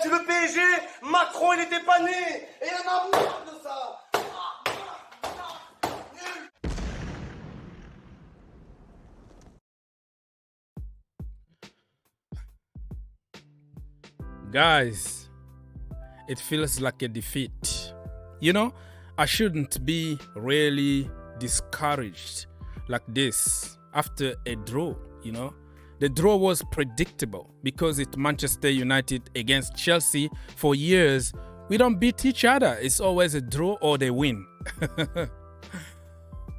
battu le PSG, Macron il n'était pas né. Et il en a marre de ça. Guys, it feels like a defeat. You know, I shouldn't be really discouraged like this after a draw, you know. The draw was predictable because it's Manchester United against Chelsea. For years, we don't beat each other. It's always a draw or they win.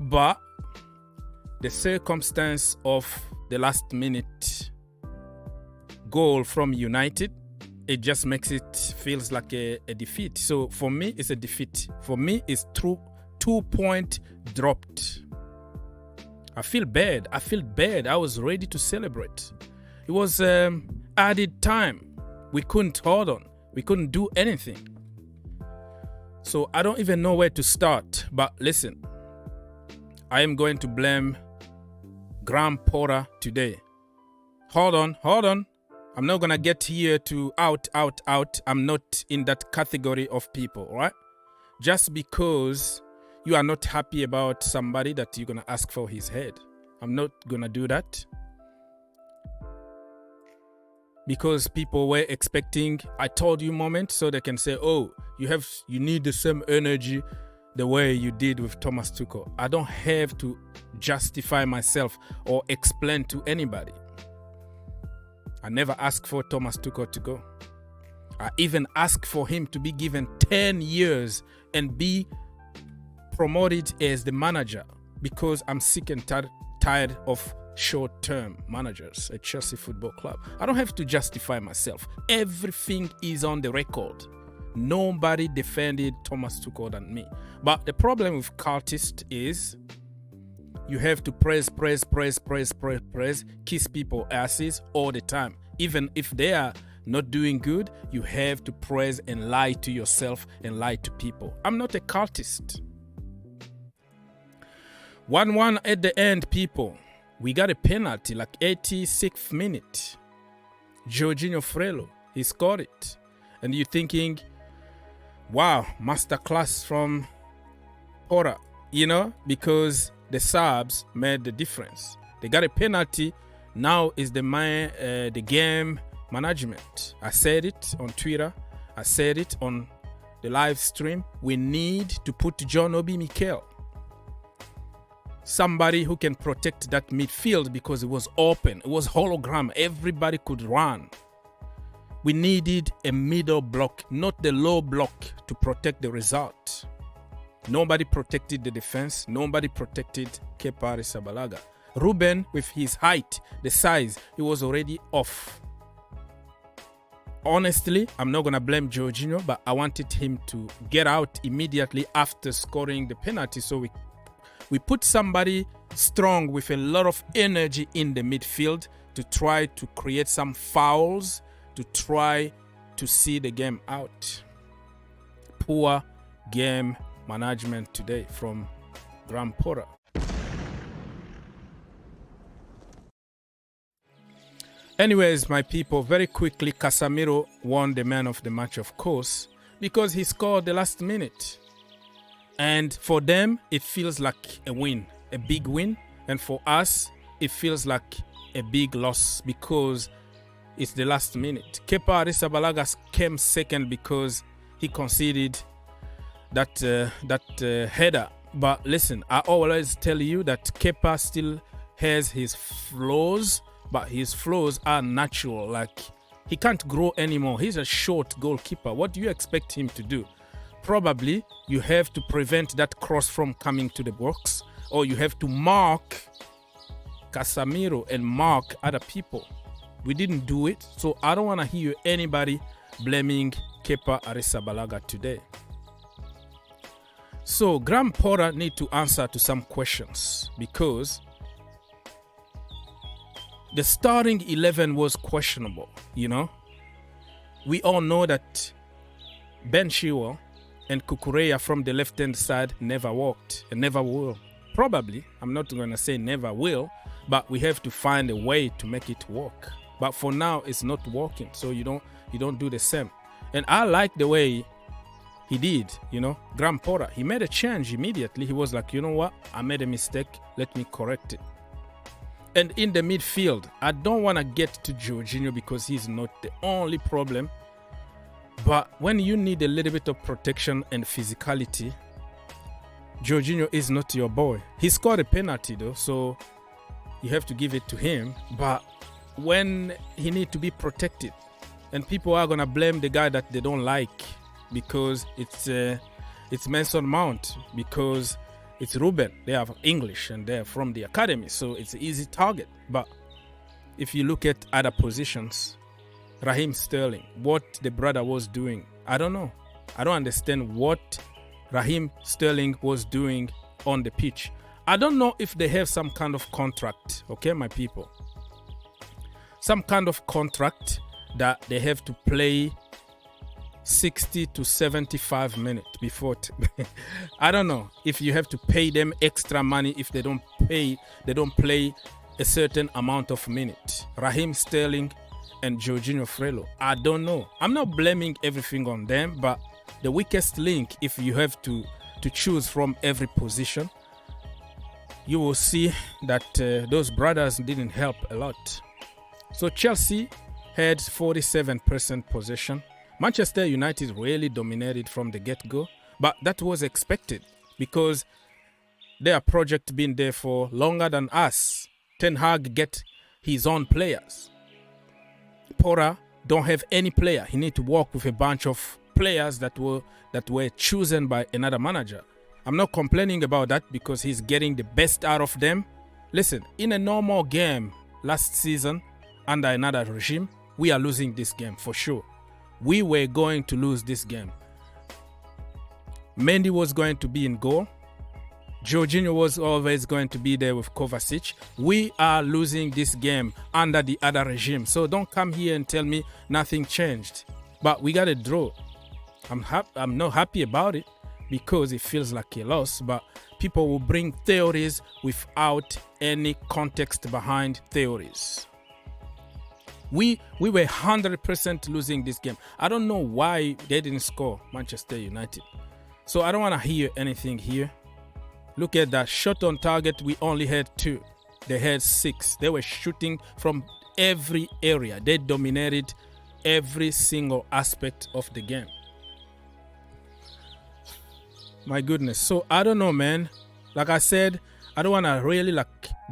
But the circumstance of the last minute goal from United, it just makes it feels like a defeat. So for me, it's a defeat. For me, it's 2-point dropped. I feel bad. I was ready to celebrate. It was added time. We couldn't hold on. We couldn't do anything. So I don't even know where to start. But listen, I am going to blame Graham Potter today. Hold on. I'm not going to get here to out. I'm not in that category of people, right? Just because you are not happy about somebody that you're going to ask for his head. I'm not going to do that. Because people were expecting I told you moment so they can say, oh, you need the same energy the way you did with Thomas Tuchel. I don't have to justify myself or explain to anybody. I never asked for Thomas Tuchel to go. I even asked for him to be given 10 years and be promoted as the manager because I'm sick and tired of short-term managers at Chelsea Football Club. I don't have to justify myself. Everything is on the record. Nobody defended Thomas Tuchel than me. But the problem with cultists is you have to press, kiss people asses all the time. Even if they are not doing good, you have to press and lie to yourself and lie to people. I'm not a cultist. 1-1 at the end, people. We got a penalty like 86th minute. Jorginho Frello, he scored it. And you're thinking, wow, masterclass from Potter, you know, because the subs made the difference. They got a penalty. Now is the game management. I said it on Twitter. I said it on the live stream. We need to put John Obi Mikel. Somebody who can protect that midfield because it was open. It was hologram. Everybody could run. We needed a middle block, not the low block, to protect the result. Nobody protected the defense. Nobody protected Kepa Arrizabalaga. Ruben, with his height, the size, he was already off. Honestly, I'm not going to blame Jorginho, but I wanted him to get out immediately after scoring the penalty. So we put somebody strong with a lot of energy in the midfield to try to create some fouls, to try to see the game out. Poor game management today from Graham Potter. Anyways, my people, very quickly, Casemiro won the man of the match, of course, because he scored the last minute. And for them, it feels like a win, a big win. And for us, it feels like a big loss because it's the last minute. Kepa Arrizabalaga came second because he conceded that header. But listen, I always tell you that Kepa still has his flaws, but his flaws are natural. Like, he can't grow anymore. He's a short goalkeeper. What do you expect him to do? Probably you have to prevent that cross from coming to the box, or you have to mark Casemiro and mark other people. We didn't do it, so I don't want to hear anybody blaming Kepa Arrizabalaga today. So Graham Potter need to answer to some questions because the starting 11 was questionable, you know. We all know that Ben Chilwell and Cucurella from the left-hand side never worked and never will. Probably, I'm not going to say never will, but we have to find a way to make it work. But for now, it's not working, so you don't do the same. And I like the way he did, Graham Potter. He made a change immediately. He was like, you know what? I made a mistake. Let me correct it. And in the midfield, I don't want to get to Jorginho because he's not the only problem. But when you need a little bit of protection and physicality, Jorginho is not your boy. He scored a penalty though, so you have to give it to him. But when he needs to be protected, and people are going to blame the guy that they don't like because it's Mason Mount, because it's Ruben. They are English and they're from the academy, so it's an easy target. But if you look at other positions, Raheem Sterling, what the brother was doing, I don't know. I don't understand what Raheem Sterling was doing on the pitch. I don't know if they have some kind of contract, okay, my people? Some kind of contract that they have to play 60 to 75 minutes before. I don't know if you have to pay them extra money if they don't play a certain amount of minutes. Raheem Sterling and Jorginho Frello, I don't know. I'm not blaming everything on them, but the weakest link, if you have to choose from every position, you will see that those brothers didn't help a lot. So Chelsea had 47% possession. Manchester United really dominated from the get-go, but that was expected because their project been there for longer than us. Ten Hag get his own players. Potter don't have any player. He need to work with a bunch of players that were chosen by another manager. I'm not complaining about that because he's getting the best out of them. Listen, in a normal game last season under another regime, we are losing this game for sure. We were going to lose this game. Mendy was going to be in goal. Jorginho was always going to be there with Kovacic. We are losing this game under the other regime. So don't come here and tell me nothing changed. But we got a draw. I'm not happy about it because it feels like a loss. But people will bring theories without any context behind theories. We were 100% losing this game. I don't know why they didn't score, Manchester United. So I don't want to hear anything here. Look at that shot on target. We only had 2. They had 6. They were shooting from every area. They dominated every single aspect of the game. My goodness. So I don't know, man. Like I said, I don't want to really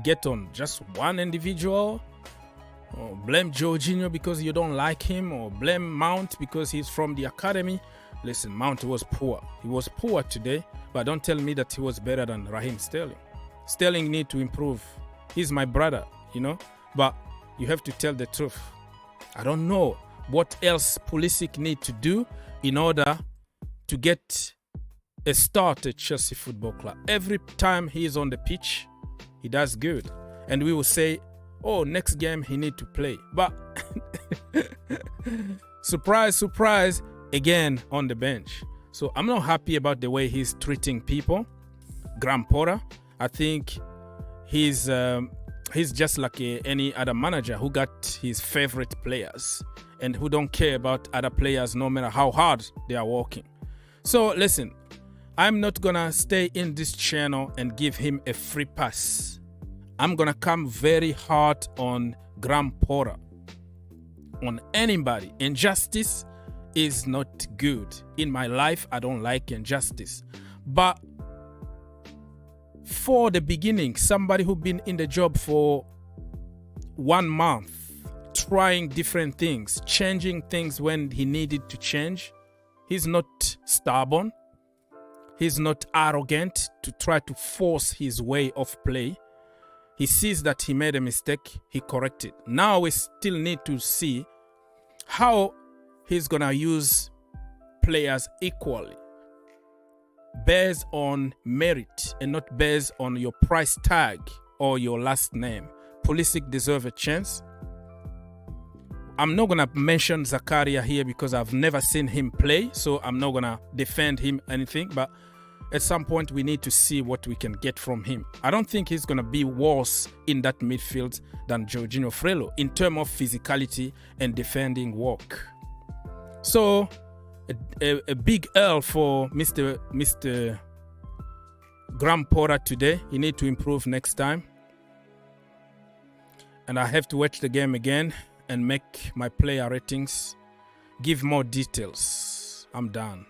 get on just one individual. Or blame Jorginho because you don't like him, or blame Mount because he's from the academy. Listen, Mount was poor. He was poor today, but don't tell me that he was better than Raheem Sterling. Sterling need to improve. He's my brother, but you have to tell the truth. I don't know what else Pulisic need to do in order to get a start at Chelsea Football Club. Every time he is on the pitch, he does good. And we will say, oh, next game he need to play. But surprise, surprise, again on the bench. So I'm not happy about the way he's treating people. Graham Potter, I think he's just like any other manager who got his favorite players and who don't care about other players no matter how hard they are working. So listen, I'm not gonna stay in this channel and give him a free pass. I'm gonna come very hard on Graham Potter, on anybody. Injustice is not good. In my life, I don't like injustice. But for the beginning, somebody who's been in the job for 1 month, trying different things, changing things when he needed to change, he's not stubborn. He's not arrogant to try to force his way of play. He sees that he made a mistake, he corrected. Now we still need to see how he's going to use players equally, based on merit and not based on your price tag or your last name. Pulisic deserves a chance. I'm not going to mention Zakaria here because I've never seen him play, so I'm not going to defend him anything, but at some point we need to see what we can get from him. I don't think he's going to be worse in that midfield than Jorginho Frello in terms of physicality and defending work. So a big L for Mr. Graham Potter today. He need to improve next time. And I have to watch the game again and make my player ratings, give more details. I'm done.